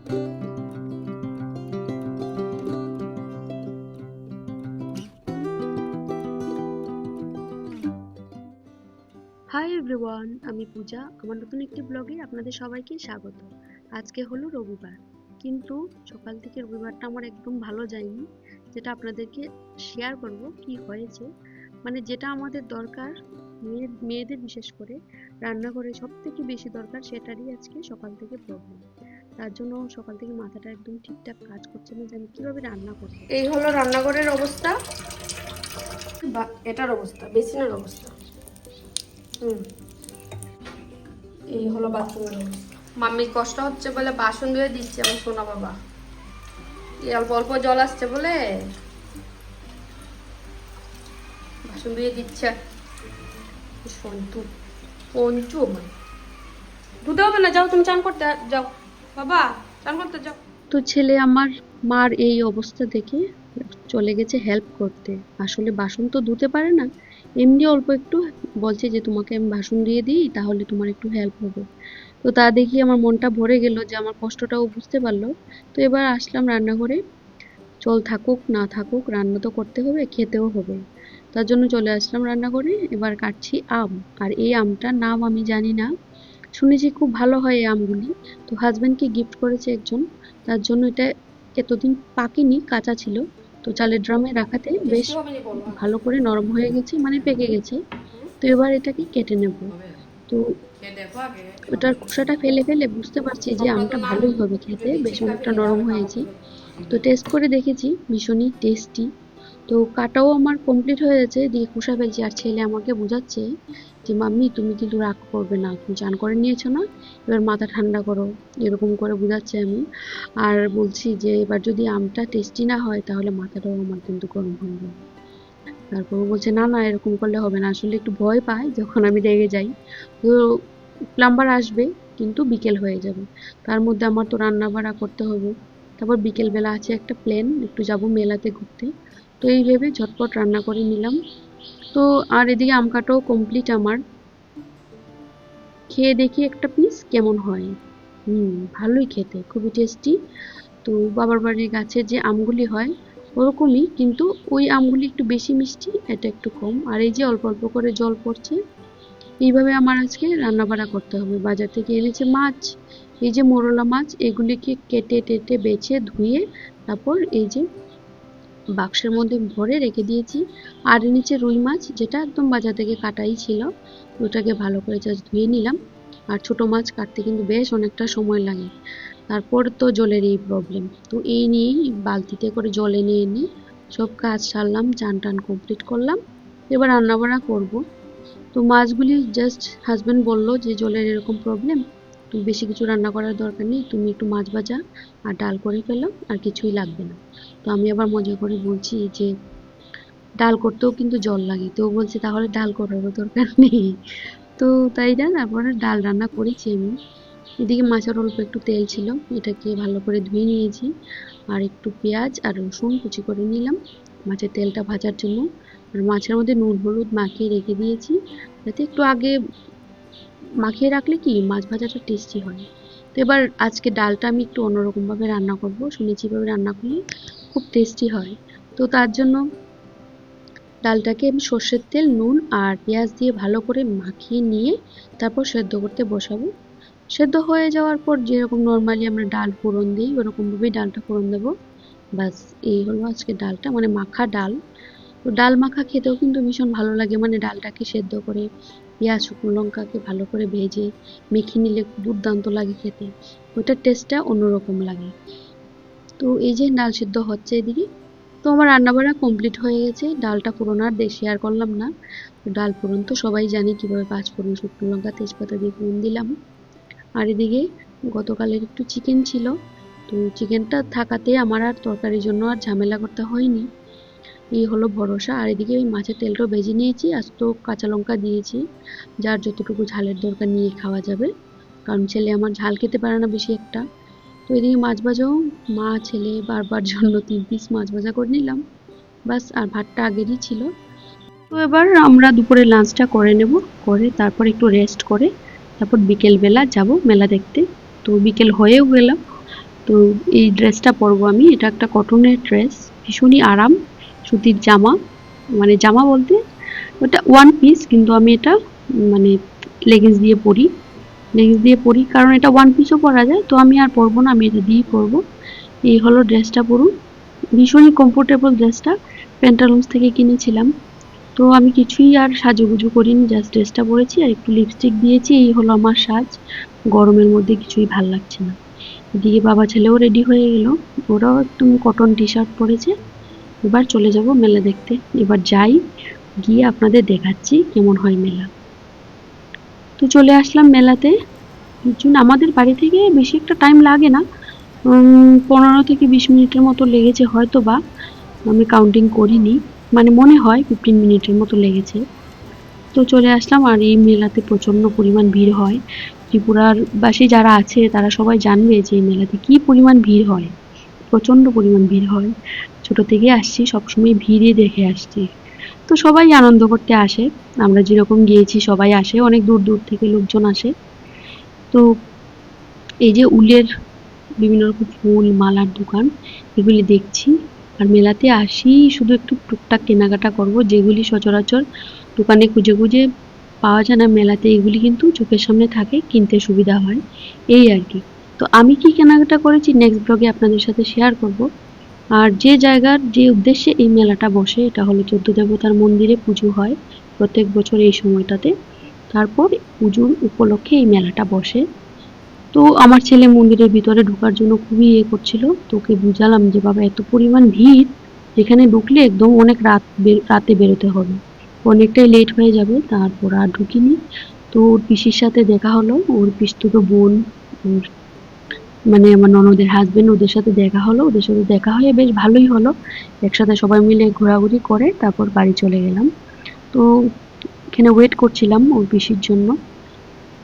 Hi everyone, আমি পূজা। আমার নতুন একটি ব্লগে আপনাদের সবাইকে স্বাগত। আজকে হলো রবিবার, কিন্তু সকাল থেকে রবিবারটা আমার একদম ভালো যায়নি। যেটা আপনাদেরকে শেয়ার করব কি হয়েছে, মানে যেটা আমাদের দরকার, মেয়েদের বিশেষ করে রান্নাঘরে সব থেকে বেশি দরকার, সেটারই আজকে সকাল থেকে প্রবলেম। তার জন্য সকাল থেকে মাথাটা একদম ঠিকঠাক কাজ করছে না যে আমি কিভাবে রান্না করব। এই হলো রান্নাঘরের অবস্থা, বা এটার অবস্থা, বেসিনের অবস্থা। এই হলো বাথরুমের অবস্থা। মাম্মির কষ্ট হচ্ছে বলে বাসন ধুয়ে দিচ্ছে আমার সোনা বাবা। অল্প অল্প জল আসছে বলে বাসন ধুয়ে দিচ্ছে। সন্তু পঞ্চু আমার ধুতে হবে না, যাও তুমি চান করতে যাও বাবা, চান করতে যাও। তো ছেলে আমার মার এই অবস্থা দেখে চলে গেছে হেল্প করতে। আসলে বাসন তো ধুতে পারে না, এমনি অল্প একটু বলছে যে তোমাকে আমি বাসন দিয়ে দিই, তাহলে তোমার একটু হেল্প হবে। তো তা দেখি আমার মনটা ভরে গেল যে আমার কষ্টটাও বুঝতে পারলো। তো এবার আসলাম রান্নাঘরে। চল থাকুক না থাকুক, রান্না তো করতে হবে, খেতেও হবে। তার জন্য চলে আসলাম রান্নাঘরে। এবার কাটছি আম। আর এই আমটার নাম আমি জানি না, শুনেছি খুব ভালো হয় এই আমগুলি। তো হাজব্যান্ডকে গিফট করেছে একজন, তার জন্য এটা এতদিন পাকেনি, কাঁচা ছিল। তো চালের ড্রামে রাখাতে বেশ ভালো করে নরম হয়ে গেছে, মানে পেকে গেছে। তো এবার এটাকে কেটে নেব। তো ওটার খোসাটা ফেলে ফেলে বুঝতে পারছি যে আমটা ভালোই হবে খেতে, বেশ অনেকটা নরম হয়েছে। তো টেস্ট করে দেখেছি, ভীষণই টেস্টি। তো কাটাও আমার কমপ্লিট হয়ে গেছে, দিয়ে খোসা ফেলছি। আর ছেলে আমাকে বোঝাচ্ছে যে মাম্মি তুমি কিন্তু রাগ করবে না, তুমি চান করে নিয়েছো না, এবার মাথা ঠান্ডা করো, এরকম করে বোঝাচ্ছে আমি। আর বলছি যে এবার যদি আমটা টেস্টি না হয় তাহলে মাথাটাও আমার কিন্তু গরম হয়ে যাবে। তারপর বলছে না না, এরকম করলে হবে না। আসলে একটু ভয় পায় যখন আমি রেগে যাই। তো প্লাম্বার আসবে, কিন্তু বিকেল হয়ে যাবে, তার মধ্যে আমার তো রান্না বাড়া করতে হবে। তারপর বিকেল বেলা আছে একটা প্ল্যান, একটু যাব মেলাতে ঘুরতে। তো এই ভেবে ঝটপট রান্না করে নিলাম। তো আর এদিকে আম কাটাও কমপ্লিট আমার। খেয়ে দেখি একটা পিস কেমন হয়। ভালোই খেতে, খুবই টেস্টি। তো বাবার বাড়ির গাছের যে আমগুলি হয় ওরকমই, কিন্তু ওই আমগুলি একটু বেশি মিষ্টি, এটা একটু কম। আর এই যে অল্প অল্প করে জল পড়ছে। এইভাবে আমার আজকে রান্না বাড়া করতে হবে। বাজার থেকে এনেছে মাছ, এই যে মোরলা মাছ, এগুলিকে কেটে টেটে বেছে ধুয়ে তারপর এই যে বাক্সের মধ্যে ভরে রেখে দিয়েছি। আর এনেছে রুই মাছ, যেটা একদম বাজার থেকে কাটাই ছিল। ওটাকে ভালো করে জাস্ট ধুয়ে নিলাম। আর ছোট মাছ কাটতে কিন্তু বেশ অনেকটা সময় লাগে। তারপর তো জলের এই প্রবলেম, তো এই নিয়েই বালতিতে করে জল এনে এনে সব কাজ সারলাম, চান টান কমপ্লিট করলাম। এবার রান্না বান্না করবো। তো মাছগুলি জাস্ট হাজব্যান্ড বলল যে জলের এরকম প্রবলেম, তুমি বেশি কিছু রান্না করার দরকার নেই, তুমি একটু মাছ ভাজা আর ডাল করে ফেলো, আর কিছুই লাগবে না। তো আমি আবার মজা করে বলছি যে ডাল করতেও কিন্তু জল লাগে। তো ও বলছে তাহলে ডাল করারও দরকার নেই। তো তাই না, তারপরে ডাল রান্না করেছি আমি। এদিকে মাছের অল্প একটু তেল ছিল, এটাকে ভালো করে ধুয়ে নিয়েছি। আর একটু পেঁয়াজ আর রসুন কুচি করে নিলাম মাছের তেলটা ভাজার জন্য। আর মাছের মধ্যে নুন হলুদ মাখিয়ে রেখে দিয়েছি, যাতে একটু আগে মাখিয়ে রাখলে কি মাছ ভাজাটা টেস্টি হয়। তো এবার আজকে ডালটা আমি একটু অন্যরকম ভাবে রান্না করব, শুনেছি এভাবে রান্না করলে খুব টেস্টি হয়। তো তার জন্য ডালটাকে আমি সর্ষের তেল নুন আর পেঁয়াজ দিয়ে ভালো করে মাখিয়ে নিয়ে তারপর সেদ্ধ করতে বসাবো। সেদ্ধ হয়ে যাওয়ার পর যেরকম নর্মালি আমরা ডাল ফোড়ন দিই ওরকম ভাবেই ডালটা ফোড়ন দেবো। ব্যাস, এই হলো আজকে ডালটা, মানে মাখা ডাল। তো ডাল মাখা খেতেও কিন্তু ভীষণ ভালো লাগে, মানে ডালটাকে সেদ্ধ করে পেঁয়াজ শুকনো লঙ্কাকে ভালো করে ভেজে মেখে নিলে দুর্দান্ত লাগে খেতে, ওটার টেস্টটা অন্যরকম লাগে। তো এই যে ডাল সেদ্ধ হচ্ছে এদিকে। তো আমার রান্নাবাড়া কমপ্লিট হয়ে গেছে, ডালটা ফোড়ন আর শেয়ার করলাম না। ডাল ফোড়ন তো সবাই জানি কিভাবে, পাঁচ ফোড়ন শুকনো লঙ্কা তেজপাতা দিয়ে ফোড়ন দিলাম। আর এদিকে গতকালের একটু চিকেন ছিল, তো চিকেনটা থাকাতে আমার আর তরকারির জন্য আর ঝামেলা করতে হয়নি। এই হলো ভরসা। আর এদিকে ওই মাছের তেলটাও ভেজে নিয়েছি, আজ তো কাঁচা লঙ্কা দিয়েছি, যার যতটুকু ঝালের দরকার নিয়ে খাওয়া যাবে, কারণ ছেলে আমার ঝাল খেতে পারে না বেশি একটা। তো এদিকে মাছ ভাজাও মা ছেলে বারবার জন্য 3 পিস মাছ ভাজা করে নিলাম। বাস, আর ভাতটা আগেরই ছিল। তো এবার আমরা দুপুরে লাঞ্চটা করে নেব, করে তারপর একটু রেস্ট করে তারপর বিকেল বেলা যাব মেলা দেখতে। তো বিকেল হয়েও গেল, তো এই ড্রেসটা পরবো আমি। এটা একটা কটনের ড্রেস, ভীষণই আরাম, সুতির জামা, মানে জামা বলতে ওটা ওয়ান পিস, কিন্তু আমি এটা মানে লেগিংস দিয়ে পরি। লেগিংস দিয়ে পরি কারণ এটা ওয়ান পিসও পরা যায়, তো আমি আর পরবো না, আমি এটা দিয়েই পরবো। এই হলো ড্রেসটা পুরো, ভীষণই কমফোর্টেবল ড্রেসটা, প্যান্টালুন্স থেকে কিনেছিলাম। তো আমি কিছুই আর সাজুগুজু করিনি, জাস্ট ড্রেসটা পরেছি আর একটু লিপস্টিক দিয়েছি, এই হলো আমার সাজ। গরমের মধ্যে কিছুই ভাল লাগছে না। এদিকে বাবা ছেলেও রেডি হয়ে গেল, ওরাও একদম কটন টি শার্ট পরেছে। এবার চলে যাব মেলা দেখতে। এবার যাই, গিয়ে আপনাদের দেখাচ্ছি কেমন হয় মেলা। তো চলে আসলাম মেলাতে। আমাদের বাড়ি থেকে বেশি একটা টাইম লাগে না, 15 থেকে 20 মিনিটের মতো লেগেছে হয়তো বা, আমি কাউন্টিং করিনি, মানে মনে হয় 15 মিনিটের মতো লেগেছে। তো চলে আসলাম, আর এই মেলাতে প্রচন্ড পরিমাণ ভিড় হয়। ত্রিপুরার বাসী যারা আছে তারা সবাই জানবে যে এই মেলাতে কি পরিমাণ ভিড় হয়, প্রচন্ড পরিমাণ ভিড় হয়। ছোট থেকে আসছি, সবসময় ভিড়ই দেখে আসছি। তো সবাই আনন্দ করতে আসে, আমরা যেরকম গিয়েছি সবাই আসে, অনেক দূর দূর থেকে লোকজন আসে। তো এই যে উলের বিভিন্ন রকম ফুল মালার দোকান, এগুলি দেখছি। আর মেলাতে আসি শুধু একটু টুকটাক কেনাকাটা করব, যেগুলি সচরাচর দোকানে খুঁজে খুঁজে পাওয়া যায় না, মেলাতে এগুলি কিন্তু চোখের সামনে থাকে, কিনতে সুবিধা হয়, এই আর কি। তো আমি কি কেনাকাটা করেছি নেক্সট ব্লগে আপনাদের সাথে শেয়ার করব। আর যে জায়গার যে উদ্দেশ্যে এই মেলাটা বসে, এটা হলো 14 দেবতার মন্দিরে পুজো হয় প্রত্যেক বছর এই সময়টাতে। তারপর পুজোর উপলক্ষে এই মেলাটা বসে। তো আমার ছেলে মন্দিরের ভিতরে ঢোকার জন্য খুবই করছিল, তো ওকে বুঝালাম যে বাবা এত পরিমাণ ভিড়, যেখানে ঢুকলে একদম অনেক রাতে বেরোতে হবে, অনেকটাই লেট হয়ে যাবে। তারপর আর ঢুকিনি। তো ওর পিসির সাথে দেখা হলো, ওর পিসতুতো বোন, ওর মানে আমার ননদের হাজবেন্ড, ওদের সাথে দেখা হলো। ওদের সাথে দেখা হয়ে বেশ ভালোই হলো, একসাথে সবাই মিলে ঘোরাঘুরি করে তারপর বাড়ি চলে গেলাম। তো এখানে ওয়েট করছিলাম ওর পিসির জন্য।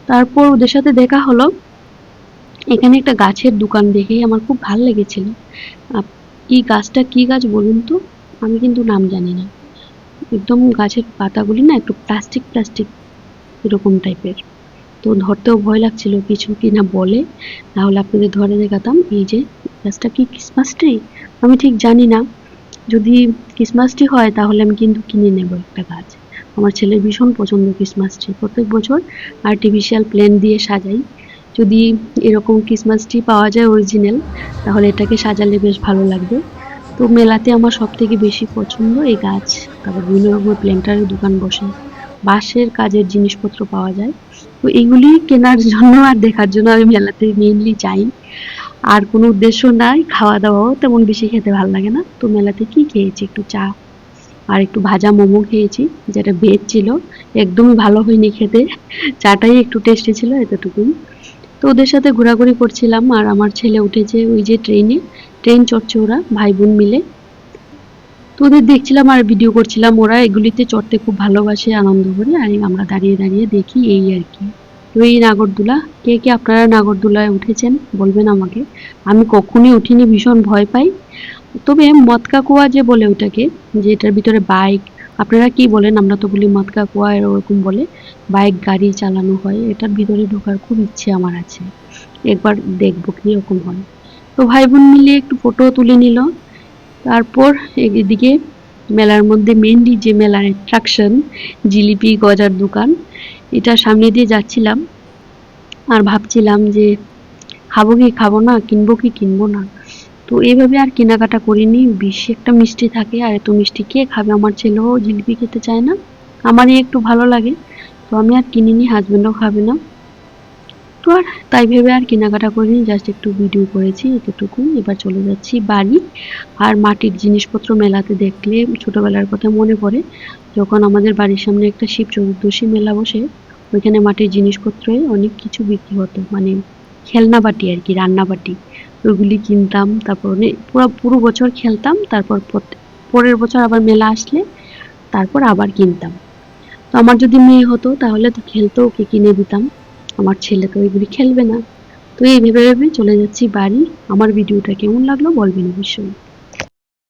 তারপর ওদের সাথে দেখা হলো। এখানে একটা গাছের দোকান দেখেই আমার খুব ভালো লেগেছিল। কি গাছটা, কি গাছ বলুন তো, আমি কিন্তু নাম জানি না। একদম গাছের পাতাগুলি না একটু প্লাস্টিক প্লাস্টিক এরকম টাইপের, তো ধরতেও ভয় লাগছিল কিছু কিনা বলে, নাহলে আপনাদের ধরে দেখাতাম। এই যে গাছটা, কি ক্রিসমাস ট্রি, আমি ঠিক জানি না, যদি ক্রিসমাস ট্রি হয় তাহলে আমি কিন্তু কিনে নেব একটা গাছ। আমার ছেলের ভীষণ পছন্দ ক্রিসমাস ট্রি, প্রত্যেক বছর আর্টিফিশিয়াল প্ল্যান্ট দিয়ে সাজাই। যদি এরকম ক্রিসমাস ট্রি পাওয়া যায় অরিজিনাল, তাহলে এটাকে সাজালে বেশ ভালো লাগবে। তো মেলাতে আমার সব থেকে বেশি পছন্দ এই গাছ। তারপর বিভিন্ন রকমের প্ল্যান্টারের দোকান বসে, বাঁশের কাজের জিনিসপত্র পাওয়া যায়। তো এগুলি কেনার জন্য আর দেখার জন্য আমি মেলাতে মেইনলি যাই, আর কোনো উদ্দেশ্য নাই। খাওয়া দাওয়াও তেমন বেশি খেতে ভালো লাগে না। তো মেলাতে কি খেয়েছি, একটু চা আর একটু ভাজা মোমো খেয়েছি, যেটা ভেজ ছিল, একদমই ভালো হয়নি খেতে, চাটাই একটু টেস্টি ছিল, এতটুকুই। তো ওদের সাথে ঘোরাঘুরি করছিলাম, আর আমার ছেলে উঠেছে ওই যে ট্রেনে, ট্রেন চড়ছে ওরা ভাই বোন মিলে। তো ওদের দেখছিলাম আর ভিডিও করছিলাম, ওরা এগুলিতে চড়তে খুব ভালোবাসে, আনন্দ করে, আর আমরা দাঁড়িয়ে দাঁড়িয়ে দেখি, এই আর কি। তো এই নাগরদোলা, কে কে আপনারা নাগরদোলায় উঠেছেন বলবেন আমাকে। আমি কখনোই উঠিনি, ভীষণ ভয় পাই। তবে মদকা কুয়া যে বলে ওটাকে, যে এটার ভিতরে বাইক, আপনারা কি বলেন, আমরা তো বলি মদকা কুয়া, এরকম বলে বাইক গাড়ি চালানো হয়, এটার ভিতরে ঢোকার খুব ইচ্ছে আমার আছে, একবার দেখবো কি রকম হয়। তো ভাই বোন মিলে একটু ফটো তুলে নিল। তারপর এদিকে মেলার মধ্যে মেনলি যে মেলার অ্যাট্রাকশন, জিলিপি গজার দোকান, এটা সামনে দিয়ে যাচ্ছিলাম আর ভাবছিলাম যে খাবো কি খাবো না, কিনবো কি কিনবো না। তো এইভাবে আর কেনাকাটা করিনি, বেশি একটা মিষ্টি থাকে, আর এত মিষ্টি কে খাবে, আমার ছেলেও জিলিপি খেতে চায় না, আমারই একটু ভালো লাগে, তো আমি আর কিনিনি, হাজবেন্ডও খাবে না। তো আর তাই ভেবে আর কেনাকাটা করিনি, জাস্ট একটু ভিডিও করেছি, এতটুকু। এবার চলে যাচ্ছি বাড়ি। আর মাটির জিনিসপত্র মেলাতে দেখলে ছোটবেলার কথা মনে পড়ে, যখন আমাদের বাড়ির সামনে একটা শিব চতুর্দশী মেলা বসে, ওইখানে মাটির জিনিসপত্রে অনেক কিছু বিক্রি হতো, মানে খেলনা বাটি আর কি, রান্না বাটি, ওইগুলি কিনতাম। তারপর অনেক পুরো বছর খেলতাম, তারপর পরের বছর আবার মেলা আসলে তারপর আবার কিনতাম। তো আমার যদি মেয়ে হতো তাহলে তো খেলতো, ওকে কিনে দিতাম, আমার ছেলে তো এগুলি খেলবে না। তো এই ভেবে ভেবে চলে যাচ্ছি বাড়ি। আমার ভিডিওটা কেমন লাগলো বলবেন অবশ্যই।